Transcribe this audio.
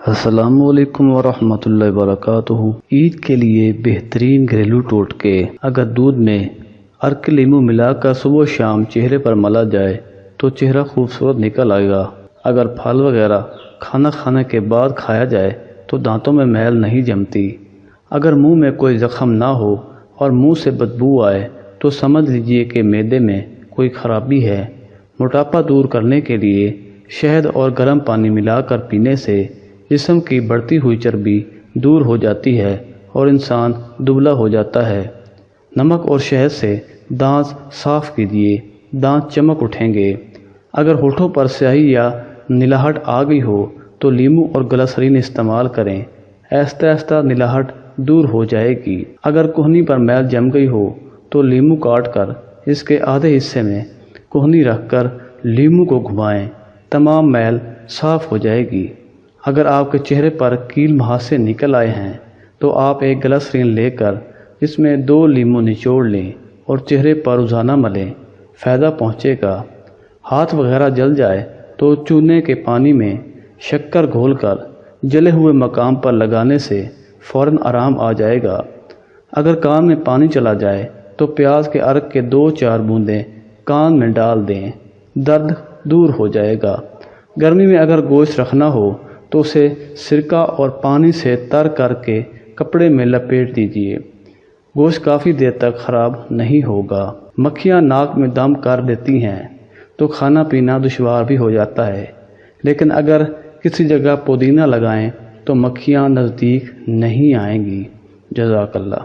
السلام علیکم ورحمۃ اللہ وبرکاتہ۔ عید کے لیے بہترین گھریلو ٹوٹکے۔ اگر دودھ میں عرق لیمو ملا کر صبح و شام چہرے پر ملا جائے تو چہرہ خوبصورت نکل آئے گا۔ اگر پھل وغیرہ کھانا کھانے کے بعد کھایا جائے تو دانتوں میں میل نہیں جمتی۔ اگر منہ میں کوئی زخم نہ ہو اور منہ سے بدبو آئے تو سمجھ لیجئے کہ معدے میں کوئی خرابی ہے۔ موٹاپا دور کرنے کے لیے شہد اور گرم پانی ملا کر پینے سے جسم کی بڑھتی ہوئی چربی دور ہو جاتی ہے اور انسان دبلا ہو جاتا ہے۔ نمک اور شہد سے دانت صاف کیجیے، دانت چمک اٹھیں گے۔ اگر ہونٹوں پر سیاہی یا نلاہٹ آ گئی ہو تو لیمو اور گلسرین استعمال کریں، آہستہ آہستہ نلاہٹ دور ہو جائے گی۔ اگر کہنی پر میل جم گئی ہو تو لیمو کاٹ کر اس کے آدھے حصے میں کہنی رکھ کر لیمو کو گھمائیں، تمام میل صاف ہو جائے گی۔ اگر آپ کے چہرے پر کیل مہاسے نکل آئے ہیں تو آپ ایک گلسرین لے کر اس میں 2 لیمو نچوڑ لیں اور چہرے پر روزانہ ملیں، فائدہ پہنچے گا۔ ہاتھ وغیرہ جل جائے تو چونے کے پانی میں شکر گھول کر جلے ہوئے مقام پر لگانے سے فوراً آرام آ جائے گا۔ اگر کان میں پانی چلا جائے تو پیاز کے عرق کے 2-4 بوندیں کان میں ڈال دیں، درد دور ہو جائے گا۔ گرمی میں اگر گوشت رکھنا ہو تو اسے سرکہ اور پانی سے تر کر کے کپڑے میں لپیٹ دیجیے، گوشت کافی دیر تک خراب نہیں ہوگا۔ مکھیاں ناک میں دم کر دیتی ہیں تو کھانا پینا دشوار بھی ہو جاتا ہے، لیکن اگر کسی جگہ پودینہ لگائیں تو مکھیاں نزدیک نہیں آئیں گی۔ جزاک اللہ۔